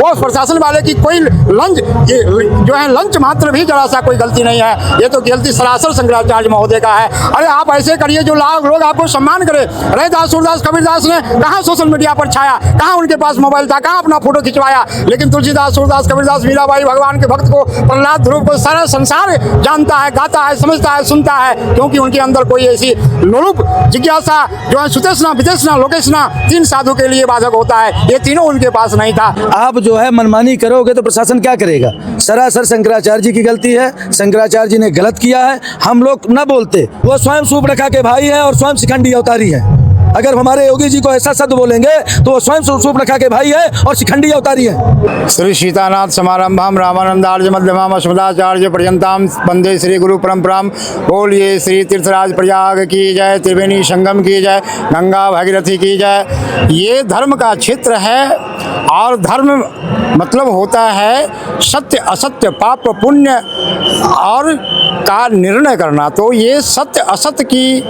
वो प्रशासन वाले की कोई जो है लंच मात्र भी जरा सा कोई गलती नहीं है। ये तो गलती सरासर शंकराचार्य महोदय का है। अरे आप ऐसे करिए जो लोग आपको सम्मान करे। रैदास, सूरदास, कबीरदास ने कहाँ सोशल मीडिया पर छाया, कहाँ उनके पास मोबाइल था, कहाँ अपना फोटो खिंचवाया। लेकिन तुलसीदास, सूरदास, कबीरदास, मीराबाई, भगवान के भक्त को, प्रहलाद, ध्रुव को सारा संसार जानता है, गाता है, समझता है, सुनता है, क्योंकि उनके अंदर कोई ऐसी लोलुप जिज्ञासा जो है सुतेष्णा, विदेशना, लोकेशना, तीन साधु के लिए बाधक होता है, ये तीनों उनके पास नहीं था। आप जो है मनमानी करोगे तो प्रशासन क्या करेगा? सरासर शंकराचार्य जी की गलती है। शंकराचार्य जी ने गलत किया है, हम लोग न बोलते। वो स्वयं सूर्पणखा के भाई हैं और स्वयं शिखंडी अवतारी हैं। अगर हमारे योगी जी को ऐसा शब्द बोलेंगे तो वो स्वयं सूर्पणखा के भाई है और शिखंडी अवतारी है। श्री सीतानाथ समारंभम रामानंदार्य मध्यमाम अस्मदाचार्य पर्यंताम वंदे श्री गुरु परंपराम। बोलिए श्री तीर्थराज प्रयाग की जय, त्रिवेणी संगम की जय, गंगा भागीरथी की जय। ये धर्म का क्षेत्र है और धर्म मतलब होता है सत्य असत्य, पाप पुण्य और का निर्णय करना। तो ये सत्य असत्य की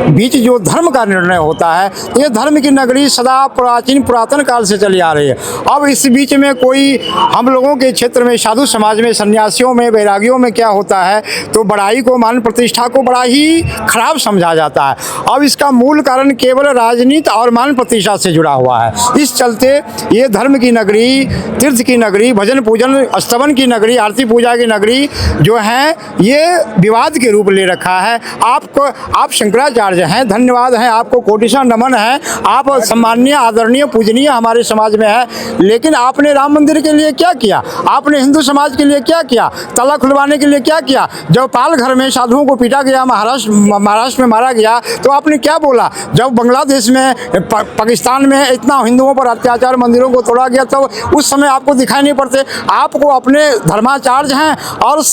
बीच जो धर्म का निर्णय होता है, ये धर्म की नगरी सदा प्राचीन पुरातन काल से चली आ रही है। अब इस बीच में कोई हम लोगों के क्षेत्र में, साधु समाज में, सन्यासियों में, वैरागियों में क्या होता है, तो बड़ाई को, मान प्रतिष्ठा को बड़ा ही खराब समझा जाता है। अब इसका मूल कारण केवल राजनीति और मान प्रतिष्ठा से जुड़ा हुआ है। इस चलते ये धर्म की नगरी, तीर्थ की नगरी, भजन पूजन स्तवन की नगरी, आरती पूजा की नगरी जो है, ये विवाद के रूप ले रखा है। आप शंकराचार्य हैं, धन्यवाद है, आपको कोटिशा नमन है, आप सम्माननीय, आदरणीय, पूजनीय हमारे समाज में है। लेकिन आपने राम मंदिर के लिए क्या किया? आपने हिंदू समाज के लिए क्या किया? ताला खुलवाने के लिए क्या किया? जब पाल घर में साधुओं को पीटा गया, महाराष्ट्र में मारा गया, तो आपने क्या बोला? जब बांग्लादेश में, पाकिस्तान में इतना हिंदुओं पर अत्याचार, मंदिरों को तोड़ा गया, तो उस समय आपको दिखाई नहीं पड़ते? आपको अपने धर्माचार्य हैं। और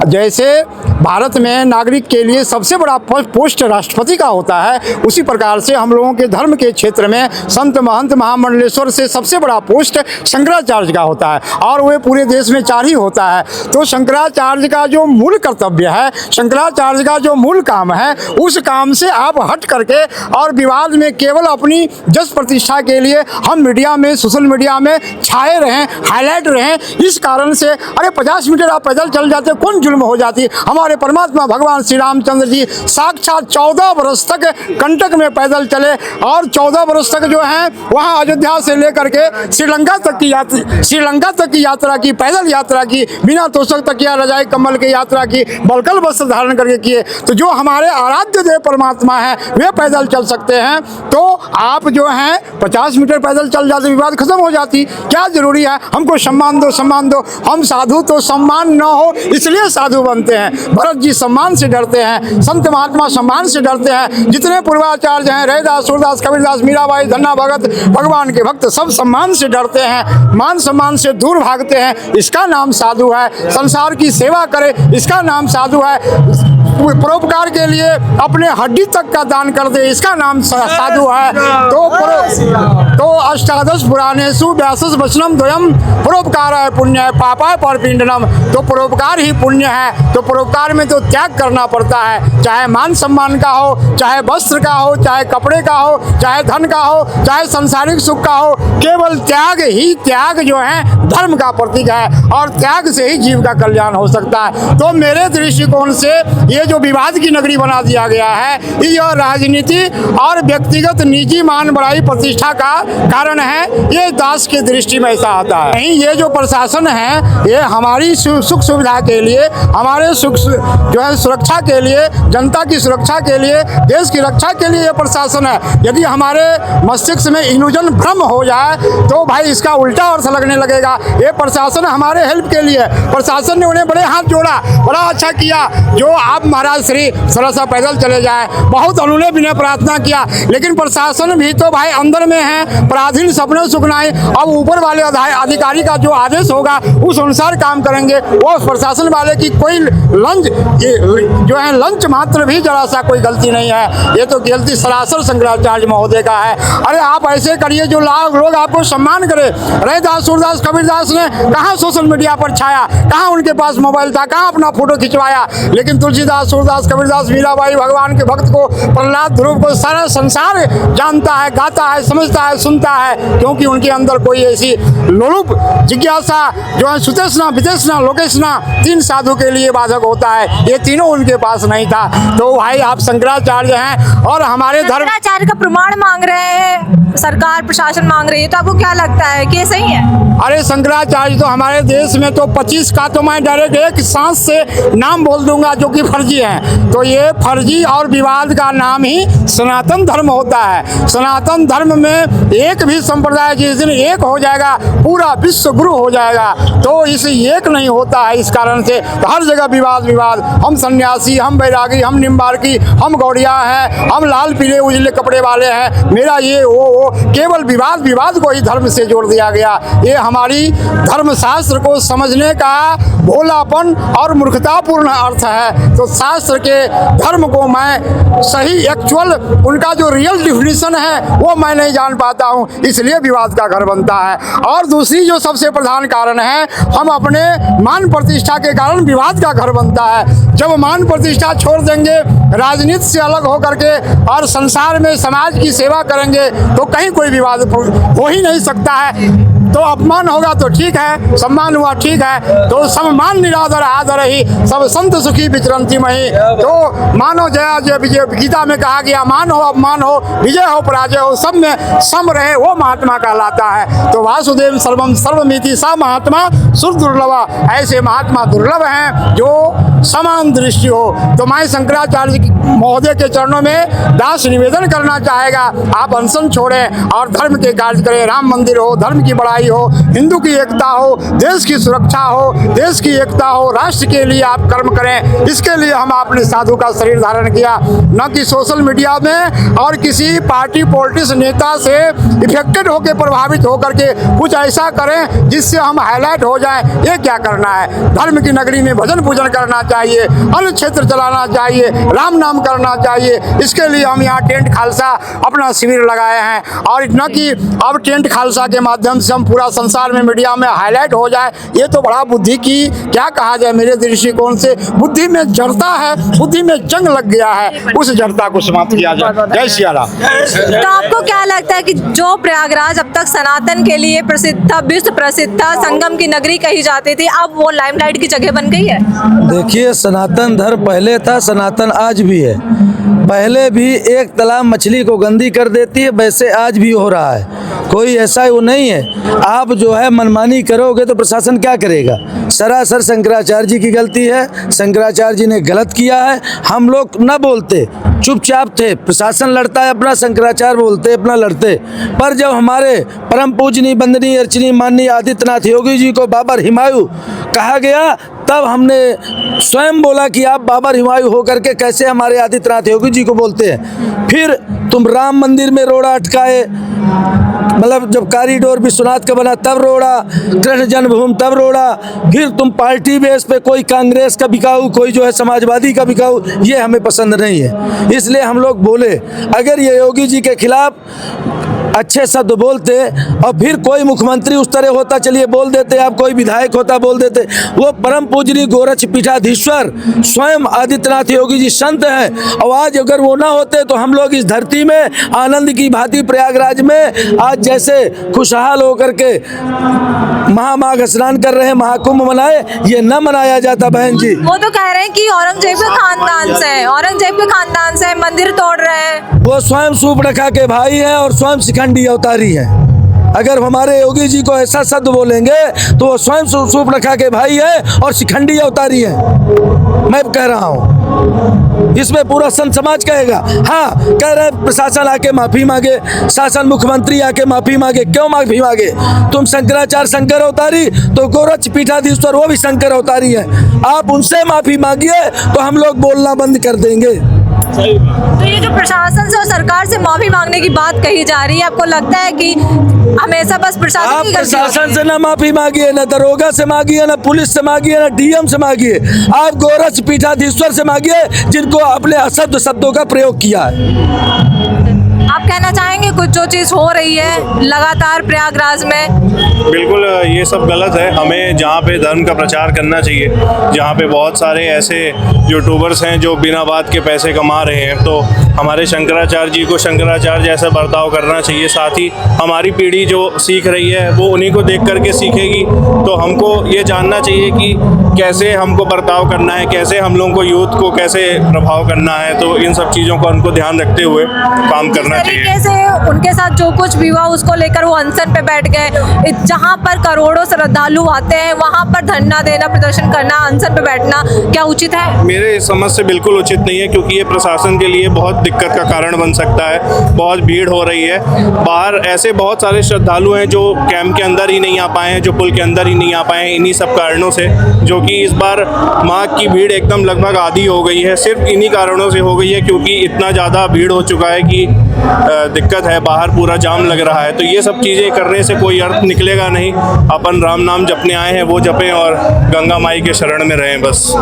जैसे भारत में नागरिक के लिए सबसे बड़ा पोस्ट राष्ट्रपति का होता है, उसी प्रकार से हम लोगों के धर्म के क्षेत्र में संत, महंत, महामंडलेश्वर से सबसे बड़ा पोस्ट शंकराचार्य का होता है, और वह पूरे देश में 4 ही होता है। तो शंकराचार्य का जो मूल कर्तव्य है, शंकराचार्य का जो मूल काम है, उस काम से आप हट करके और विवाद में केवल अपनी जस प्रतिष्ठा के लिए हम मीडिया में, सोशल मीडिया में छाए रहें, हाईलाइट रहें। इस कारण से अरे 50 मीटर आप पैदल चल जाते, कौन जुल्म हो जाती? हमारे परमात्मा भगवान श्री रामचंद्र जी साक्षात 14 वर्ष तक कंटक में पैदल चले, और 14 वर्ष तक जो है वहाँ अयोध्या से लेकर के श्रीलंका तक की यात्रा की, पैदल यात्रा की, बिना तोशक तकिया रजाई कंबल की यात्रा की, बलकल वस्त्र धारण करके किए। तो जो हमारे आराध्य देव परमात्मा है वे पैदल चल सकते हैं, तो आप जो हैं 50 मीटर पैदल चल जाते, विवाद खत्म हो जाती। क्या जरूरी है हमको सम्मान दो, सम्मान दो? हम साधु तो सम्मान न हो इसलिए साधु बनते हैं। भरत जी सम्मान से डरते हैं, संत महात्मा सम्मान से डरते हैं, जितने पूर्वाचार्य हैं, रैदास, सूरदास, कबीरदास, मीराबाई, धन्ना भगत, भगवान के भक्त, सब सम्मान से डरते हैं, मान सम्मान से दूर भागते हैं। इसका नाम साधु है। संसार की सेवा करे, इसका नाम साधु है। परोपकार के लिए अपने हड्डी तक का दान कर दे, इसका नाम साधु है। तो अष्टादश पुराणेषु व्यासस् वचनम द्वयम परोपकार है पुण्य है, पापाय परपिंडनम। तो परोपकार ही पुण्य है। तो परोपकार में तो त्याग करना पड़ता है, चाहे मान सम्मान का हो, चाहे वस्त्र का हो, चाहे कपड़े का हो, चाहे धन का हो, चाहे सांसारिक सुख का हो। केवल त्याग ही, त्याग जो है धर्म का प्रतीक है, और त्याग से ही जीव का कल्याण हो सकता है। तो मेरे दृष्टिकोण से ये जो विवाद की नगरी बना दिया गया है, यह राजनीति और व्यक्तिगत निजी मान बढ़ाई प्रतिष्ठा का कारण है। ये दास की दृष्टि में ऐसा आता है। नहीं, ये जो प्रशासन है, ये हमारी सुख सुविधा के लिए, हमारे सुख जो है सुरक्षा के लिए, जनता की सुरक्षा के लिए, देश की रक्षा के लिए ये प्रशासन है। यदि हमारे मस्तिष्क में इल्यूजन भ्रम हो जाए तो भाई इसका उल्टा अर्थ लगने लगेगा। ये प्रशासन हमारे हेल्प के लिए, प्रशासन ने उन्हें बड़े हाथ जोड़ा, बड़ा अच्छा किया। जो आप महाराज श्री थोड़ा सा पैदल चले जाए, बहुत अनुनय विनय प्रार्थना किया, लेकिन प्रशासन भी तो भाई अंदर में है, पराधीन सपने सुखनाई। अब ऊपर वाले अधिकारी का जो आदेश होगा उस अनुसार काम करेंगे। वो प्रशासन वाले की कोई लंच ये जो है लंच मात्र भी जरा सा कोई गलती नहीं है, ये तो गलती सरासर शंकराचार्य महोदय का है। अरे आप ऐसे करिए जो लोग आपको सम्मान करे। रैदास, सूरदास, कबीरदास ने कहाँ सोशल मीडिया पर छाया, कहाँ उनके पास मोबाइल था, कहाँ अपना फोटो खिंचवाया, लेकिन तुलसीदास, सूरदास, कबीरदास, मीराबाई, भगवान के भक्त को, प्रहलाद, ध्रुव को सारा संसार जानता है, गाता है, समझता है, सुनता है, क्योंकि उनके अंदर कोई ऐसी लोलुप जिज्ञासा जो है सुतेष्णा, विदेशना, लोकेशना, तीन साधु के लिए बाधक होता है, ये तीनों उनके पास नहीं था। तो भाई आप शंकराचार्य हैं और हमारे धर्म शंकराचार्य का प्रमाण मांग रहे हैं, सरकार प्रशासन मांग रही है, तो आपको क्या लगता है कि ये सही है? अरे शंकराचार्य तो हमारे देश में तो 25 का तो मैं डायरेक्ट एक सांस से नाम बोल दूंगा जो कि फर्जी है। तो ये फर्जी और विवाद का नाम ही सनातन धर्म होता है। सनातन धर्म में एक भी संप्रदाय जिस दिन एक हो जाएगा पूरा विश्व गुरु हो जाएगा, तो इसे एक नहीं होता है। इस कारण से तो हर जगह विवाद विवाद, हम सन्यासी, हम बैरागी, हम निम्बार्की, हम गौड़िया हैं, हम लाल पीले उजले कपड़े वाले हैं, मेरा ये वो केवल विवाद विवाद को ही धर्म से जोड़ दिया गया। ये हमारी धर्मशास्त्र को समझने का भोलापन और मूर्खतापूर्ण अर्थ है। तो शास्त्र के धर्म को मैं सही एक्चुअल उनका जो रियल डिफिनीशन है वो मैं नहीं जान पाता हूँ, इसलिए विवाद का घर बनता है। और दूसरी जो सबसे प्रधान कारण है, हम अपने मान प्रतिष्ठा के कारण विवाद का घर बनता है। जब मान प्रतिष्ठा छोड़ देंगे, राजनीति से अलग होकर के और संसार में समाज की सेवा करेंगे तो कहीं कोई विवाद हो ही नहीं सकता है। तो अपमान होगा तो ठीक है, सम्मान हुआ ठीक है, तो सम्मान निरादर आदर ही सब संत सुखी विचरंती मही। तो मानो जया जय विजय, गीता में कहा गया मान हो अपमान हो, विजय हो पराजय हो, सब में सम रहे वो महात्मा कहलाता है। तो वासुदेव सर्वम सर्वमिति सा महात्मा सुर दुर्लभा, ऐसे महात्मा दुर्लभ हैं जो समान दृष्टि हो। तो मैं शंकराचार्य महोदय के चरणों में दास निवेदन करना चाहेगा, आप अनशन छोड़ें और धर्म के कार्य करें। राम मंदिर हो, धर्म की बड़ाई हो, हिंदू की एकता हो, देश की सुरक्षा हो, देश की एकता हो, राष्ट्र के लिए आप कर्म करें। इसके लिए हम आपने साधु का शरीर धारण किया, न कि सोशल मीडिया में और किसी पार्टी पॉलिटिक्स नेता से इफेक्टेड होकर प्रभावित होकर के कुछ ऐसा करें जिससे हम हाईलाइट हो जाएं। ये क्या करना है? धर्म की नगरी में भजन पूजन करना चाहिए, अन्य क्षेत्र चलाना चाहिए, राम नाम करना चाहिए। इसके लिए हम यहाँ टेंट खालसा अपना शिविर लगाए हैं, और न कि अब टेंट खालसा के माध्यम से हम पूरा संसार में मीडिया में हाईलाइट हो जाए। ये तो बड़ा बुद्धि की क्या कहा जाए, मेरे दृष्टिकोण से बुद्धि में जड़ता है, बुद्धि में जंग लग गया है, उस जड़ता को समाप्त किया जाए। जय सिया राम। तो आपको क्या लगता है कि जो प्रयागराज अब तक सनातन के लिए प्रसिद्ध था, विश्व प्रसिद्ध था, संगम की नगरी कही जाती थी, अब वो लाइमलाइट की जगह बन गई है? देखिए, सनातन धर्म पहले था, सनातन आज भी है। पहले भी एक तालाब मछली को गंदी कर देती है, वैसे आज भी हो रहा है। कोई ऐसा वो नहीं है। आप जो है मनमानी करोगे तो प्रशासन क्या करेगा? सरासर शंकराचार्य जी की गलती है, शंकराचार्य जी ने गलत किया है। हम लोग न बोलते, चुपचाप थे, प्रशासन लड़ता है अपना, शंकराचार्य बोलते अपना लड़ते। पर जब हमारे परम पूजनीय वंदनीय अर्चनीय माननीय आदित्यनाथ योगी जी को बाबर हिमायू कहा गया, तब हमने स्वयं बोला कि आप बाबर हिमायू होकर के कैसे हमारे आदित्यनाथ योगी जी को बोलते हैं। फिर तुम राम मंदिर में रोड़ा अटकाए, मतलब जब कॉरिडोर विश्वनाथ का बना तब रोड़ा, कृष्ण जन्मभूमि तब रोड़ा। फिर तुम पार्टी बेस पे कोई कांग्रेस का बिकाऊ, कोई जो है समाजवादी का बिकाऊ, ये हमें पसंद नहीं है। इसलिए हम लोग बोले, अगर ये योगी जी के खिलाफ अच्छे शब्द बोलते और फिर कोई मुख्यमंत्री उस तरह होता, चलिए बोल देते, आप कोई विधायक होता बोल देते। वो परम पूजनीय गोरक्ष पीठाधीश्वर स्वयं आदित्यनाथ योगी जी संत हैं, और आज अगर वो ना होते तो हम लोग इस धरती में आनंद की भांति प्रयागराज में आज जैसे खुशहाल होकर के महामाघ स्नान कर रहे हैं, महाकुंभ मनाए, ये न मनाया जाता बहन जी। वो तो कह रहे हैं कि औरंगजेब के खानदान से है, औरंगजेब के खानदान से मंदिर तोड़ रहे हैं। वो स्वयं सूर्पणखा के भाई हैं और स्वयं शिखंडी अवतारी हैं। अगर हमारे योगी जी को ऐसा शब्द बोलेंगे तो वो स्वयं सूर्पणखा के भाई है और शिखंडी अवतारी है। मैं कह रहा हूँ, इसमें पूरा संत समाज कहेगा। हाँ, कह रहे हैं प्रशासन आके माफी मांगे, शासन मुख्यमंत्री आके माफी मांगे। क्यों माफी मांगे? तुम शंकराचार्य शंकर अवतारी, तो गोरक्ष पीठाधीश्वर वो भी शंकर अवतारी है। आप उनसे माफी मांगिए तो हम लोग बोलना बंद कर देंगे। तो ये जो प्रशासन से और सरकार से माफी मांगने की बात कही जा रही है, आपको लगता है कि हमेशा बस प्रशासन आप की गलती प्रशासन होती से है? ना माफी मांगिए, ना दरोगा से मांगिए, ना पुलिस से मांगिए, ना डीएम से मांगिए, आप गोरक्ष पीठाधीश्वर से मांगिए जिनको अपने अशब्द शब्दों का प्रयोग किया है। आप कहना चाहेंगे कुछ जो चीज हो रही है लगातार प्रयागराज में? बिल्कुल ये सब गलत है। हमें जहाँ पे धर्म का प्रचार करना चाहिए, जहाँ पे बहुत सारे ऐसे यूट्यूबर्स हैं जो बिना बात के पैसे कमा रहे हैं, तो हमारे शंकराचार्य जी को शंकराचार्य जैसा बर्ताव करना चाहिए। साथ ही हमारी पीढ़ी जो सीख रही है वो उन्हीं को देख करके सीखेगी। तो हमको ये जानना चाहिए कि कैसे हमको बर्ताव करना है, कैसे हम लोगों को यूथ को कैसे प्रभाव करना है। तो इन सब चीज़ों का उनको ध्यान रखते हुए काम करना चाहिए। तरीके से उनके साथ जो कुछ भी हुआ उसको लेकर वो अनशन पे बैठ गए। जहाँ पर करोड़ों श्रद्धालु आते हैं वहाँ पर धरना देना, प्रदर्शन करना, अनशन पे बैठना क्या उचित है? मेरे समझ से बिल्कुल उचित नहीं है, क्योंकि ये प्रशासन के लिए बहुत दिक्कत का कारण बन सकता है। बहुत भीड़ हो रही है बाहर, ऐसे बहुत सारे श्रद्धालु हैं जो कैंप के अंदर ही नहीं आ पाए हैं, जो पुल के अंदर ही नहीं आ पाए हैं इन्हीं सब कारणों से, जो कि इस बार माँ की भीड़ एकदम लगभग आधी हो गई है। सिर्फ इन्हीं कारणों से हो गई है, क्योंकि इतना ज़्यादा भीड़ हो चुका है कि दिक्कत है, बाहर पूरा जाम लग रहा है। तो ये सब चीज़ें करने से कोई अर्थ निकलेगा नहीं। अपन राम नाम जपने आए हैं वो जपें और गंगा माई के शरण में रहें बस।